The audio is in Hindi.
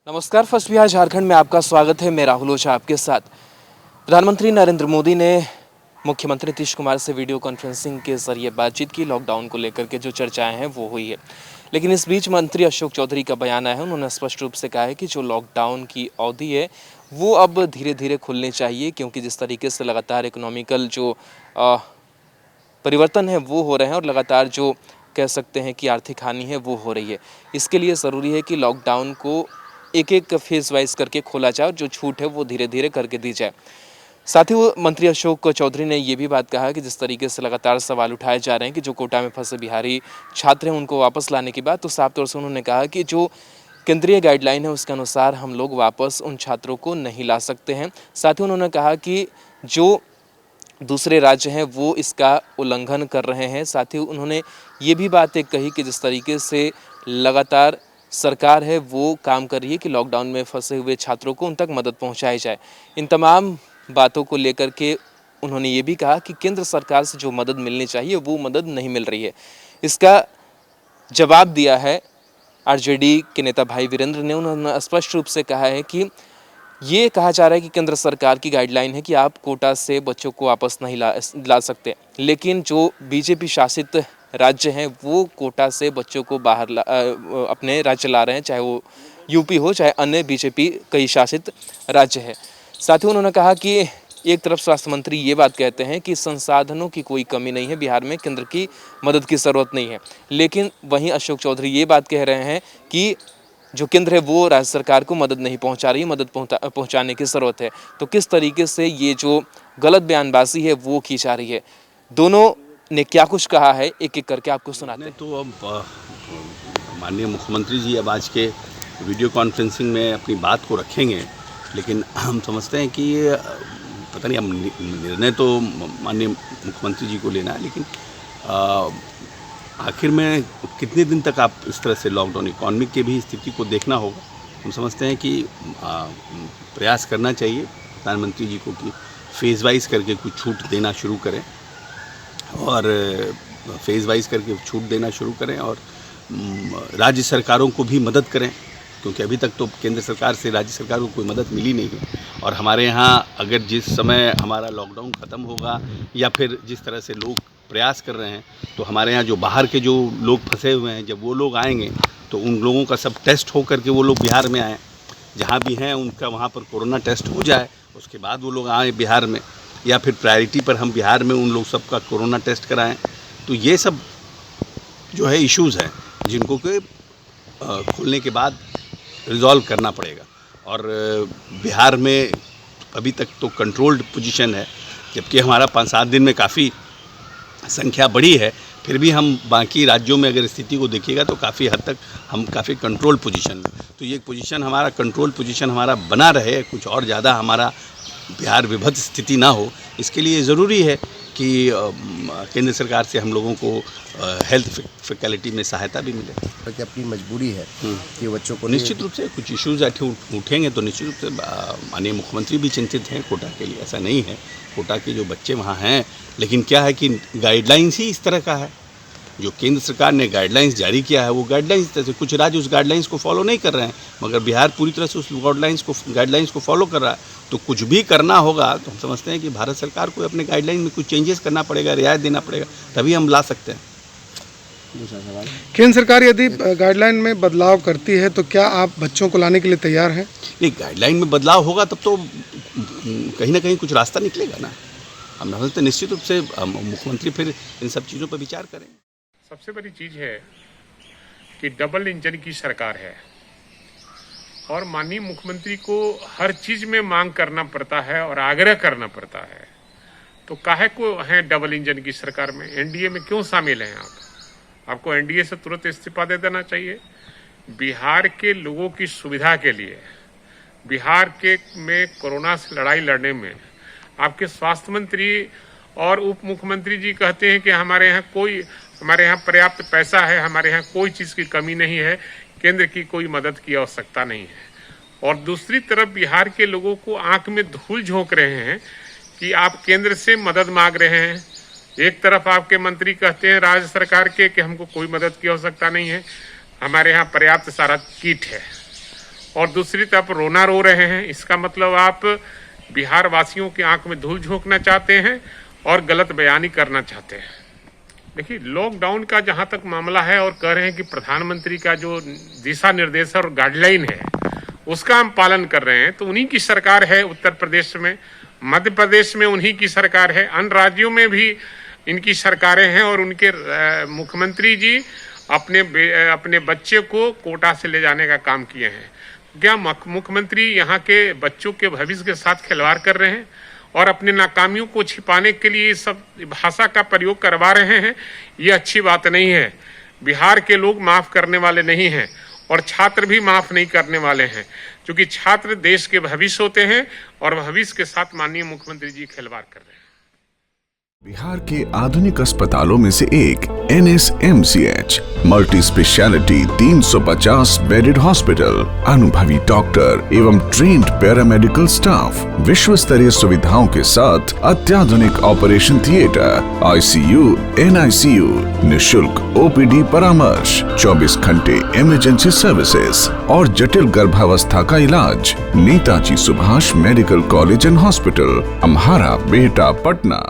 नमस्कार। फर्स्ट बिहार झारखंड में आपका स्वागत है। मैं राहुल ओझा आपके साथ। प्रधानमंत्री नरेंद्र मोदी ने मुख्यमंत्री नीतीश कुमार से वीडियो कॉन्फ्रेंसिंग के जरिए बातचीत की। लॉकडाउन को लेकर के जो चर्चाएं हैं वो हुई है, लेकिन इस बीच मंत्री अशोक चौधरी का बयान आया है। उन्होंने स्पष्ट रूप से कहा है कि जो लॉकडाउन की अवधि है वो अब धीरे धीरे खुलनी चाहिए, क्योंकि जिस तरीके से लगातार इकोनॉमिकल जो परिवर्तन है वो हो रहे हैं और लगातार जो कह सकते हैं कि आर्थिक हानि है वो हो रही है। इसके लिए ज़रूरी है कि लॉकडाउन को एक एक फेज वाइज करके खोला जाए और जो छूट है वो धीरे धीरे करके दी जाए। साथ ही वो मंत्री अशोक चौधरी ने ये भी बात कहा कि जिस तरीके से लगातार सवाल उठाए जा रहे हैं कि जो कोटा में फंसे बिहारी छात्र हैं उनको वापस लाने की बात, तो साफ तौर से उन्होंने कहा कि जो केंद्रीय गाइडलाइन है उसके अनुसार हम लोग वापस उन छात्रों को नहीं ला सकते हैं। साथ ही उन्होंने कहा कि जो दूसरे राज्य हैं वो इसका उल्लंघन कर रहे हैं। साथ ही उन्होंने ये भी बातें कही कि जिस तरीके से लगातार सरकार है वो काम कर रही है कि लॉकडाउन में फंसे हुए छात्रों को उन तक मदद पहुंचाई जाए। इन तमाम बातों को लेकर के उन्होंने ये भी कहा कि केंद्र सरकार से जो मदद मिलनी चाहिए वो मदद नहीं मिल रही है। इसका जवाब दिया है आरजेडी के नेता भाई वीरेंद्र ने। उन्होंने स्पष्ट रूप से कहा है कि ये कहा जा रहा है कि केंद्र सरकार की गाइडलाइन है कि आप कोटा से बच्चों को वापस नहीं ला सकते, लेकिन जो बीजेपी शासित राज्य हैं वो कोटा से बच्चों को बाहर अपने राज्य ला रहे हैं, चाहे वो यूपी हो चाहे अन्य बीजेपी कई शासित राज्य है। साथ ही उन्होंने कहा कि एक तरफ स्वास्थ्य मंत्री ये बात कहते हैं कि संसाधनों की कोई कमी नहीं है, बिहार में केंद्र की मदद की ज़रूरत नहीं है, लेकिन वहीं अशोक चौधरी ये बात कह रहे हैं कि जो केंद्र है वो राज्य सरकार को मदद नहीं पहुंचा रही, मदद पहुंचाने की ज़रूरत है। तो किस तरीके से ये जो गलत बयानबाजी है वो की जा रही है, दोनों ने क्या कुछ कहा है एक एक करके आपको सुनाते हैं। तो अब माननीय मुख्यमंत्री जी अब आज के वीडियो कॉन्फ्रेंसिंग में अपनी बात को रखेंगे, लेकिन हम समझते हैं कि पता नहीं, हम निर्णय तो माननीय मुख्यमंत्री जी को लेना है, लेकिन आखिर में कितने दिन तक आप इस तरह से लॉकडाउन, इकॉनमी की भी स्थिति को देखना होगा। हम समझते हैं कि प्रयास करना चाहिए प्रधानमंत्री जी को कि फेज़ वाइज करके कुछ छूट देना शुरू करें और फेज़ वाइज करके छूट देना शुरू करें और राज्य सरकारों को भी मदद करें, क्योंकि अभी तक तो केंद्र सरकार से राज्य सरकार को कोई मदद मिली नहीं है। और हमारे यहाँ अगर जिस समय हमारा लॉकडाउन ख़त्म होगा या फिर जिस तरह से लोग प्रयास कर रहे हैं, तो हमारे यहाँ जो बाहर के जो लोग फंसे हुए हैं, जब वो लोग आएंगे तो उन लोगों का सब टेस्ट हो करके वो लोग बिहार में आएँ, जहाँ भी हैं उनका वहाँ पर कोरोना टेस्ट हो जाए, उसके बाद वो लोग आए बिहार में, या फिर प्रायोरिटी पर हम बिहार में उन लोग सबका कोरोना टेस्ट कराएं। तो ये सब जो है इश्यूज़ हैं जिनको कि खुलने के बाद रिज़ॉल्व करना पड़ेगा। और बिहार में अभी तक तो कंट्रोल्ड पोजीशन है, जबकि हमारा 5-7 दिन में काफ़ी संख्या बढ़ी है, फिर भी हम बाकी राज्यों में अगर स्थिति को देखिएगा तो काफ़ी हद तक हम काफ़ी कंट्रोल पोजीशन में। तो ये पोजीशन हमारा, कंट्रोल पोजीशन हमारा बना रहे, कुछ और ज़्यादा हमारा बिहार विभक्त स्थिति ना हो, इसके लिए ज़रूरी है कि केंद्र सरकार से हम लोगों को हेल्थ फैकल्टी में सहायता भी मिले। कि अपनी मजबूरी है कि बच्चों को निश्चित रूप से कुछ इश्यूज़ उठेंगे तो निश्चित रूप से माननीय मुख्यमंत्री भी चिंतित हैं कोटा के लिए। ऐसा नहीं है, कोटा के जो बच्चे वहाँ हैं, लेकिन क्या है कि गाइडलाइंस ही इस तरह का है। जो केंद्र सरकार ने गाइडलाइंस जारी किया है वो गाइडलाइंस तरह से, कुछ राज्य उस गाइडलाइंस को फॉलो नहीं कर रहे हैं, मगर बिहार पूरी तरह से उस गाइडलाइंस को फॉलो कर रहा है। तो कुछ भी करना होगा तो हम समझते हैं कि भारत सरकार को अपने गाइडलाइन में कुछ चेंजेस करना पड़ेगा, रियायत देना पड़ेगा, तभी हम ला सकते हैं। दूसरा सवाल, केंद्र सरकार यदि गाइडलाइन में बदलाव करती है तो क्या आप बच्चों को लाने के लिए तैयार हैं? नहीं, गाइडलाइन में बदलाव होगा तब तो कहीं ना कहीं कुछ रास्ता निकलेगा ना। हम समझते हैं निश्चित रूप से मुख्यमंत्री फिर इन सब चीज़ों पर विचार करें। सबसे बड़ी चीज है कि डबल इंजन की सरकार है और माननीय मुख्यमंत्री को हर चीज में मांग करना पड़ता है और आग्रह करना पड़ता है। तो काहे को है डबल इंजन की सरकार में? एनडीए में क्यों शामिल हैं आप? आपको एनडीए से तुरंत इस्तीफा दे देना चाहिए। बिहार के लोगों की सुविधा के लिए, बिहार के में कोरोना से लड़ाई लड़ने में आपके स्वास्थ्य मंत्री और उप मुख्यमंत्री जी कहते हैं कि हमारे यहाँ पर्याप्त पैसा है, हमारे यहाँ कोई चीज की कमी नहीं है, केंद्र की कोई मदद की आवश्यकता नहीं है। और दूसरी तरफ बिहार के लोगों को आंख में धूल झोंक रहे हैं कि आप केंद्र से मदद मांग रहे हैं। एक तरफ आपके मंत्री कहते हैं राज्य सरकार के कि हमको कोई मदद की आवश्यकता नहीं है, हमारे यहाँ पर्याप्त सारा किट है, और दूसरी तरफ रोना रो रहे हैं। इसका मतलब आप बिहार वासियों की आंख में धूल झोंकना चाहते हैं और गलत बयानी करना चाहते हैं। देखिए, लॉकडाउन का जहां तक मामला है और कह रहे हैं कि प्रधानमंत्री का जो दिशा निर्देश और गाइडलाइन है उसका हम पालन कर रहे हैं, तो उन्हीं की सरकार है उत्तर प्रदेश में, मध्य प्रदेश में उन्हीं की सरकार है, अन्य राज्यों में भी इनकी सरकारें हैं और उनके मुख्यमंत्री जी अपने बच्चे को कोटा से ले जाने का काम किए हैं। क्या मुख्यमंत्री यहाँ के बच्चों के भविष्य के साथ खिलवाड़ कर रहे हैं और अपने नाकामियों को छिपाने के लिए इस सब भाषा का प्रयोग करवा रहे हैं? ये अच्छी बात नहीं है। बिहार के लोग माफ करने वाले नहीं हैं और छात्र भी माफ नहीं करने वाले हैं, क्योंकि छात्र देश के भविष्य होते हैं और भविष्य के साथ माननीय मुख्यमंत्री जी खिलवाड़ कर रहे हैं। बिहार के आधुनिक अस्पतालों में से एक NSMCH multi speciality 350 bedded hospital, अनुभवी डॉक्टर एवं ट्रेन्ड पैरामेडिकल स्टाफ, विश्व स्तरीय सुविधाओं के साथ अत्याधुनिक ऑपरेशन थिएटर, ICU, NICU, निशुल्क OPD परामर्श, 24 घंटे इमरजेंसी सर्विसेज और जटिल गर्भावस्था का इलाज। Netaji Subhash medical college and hospital, Amhara, Bihta, Patna.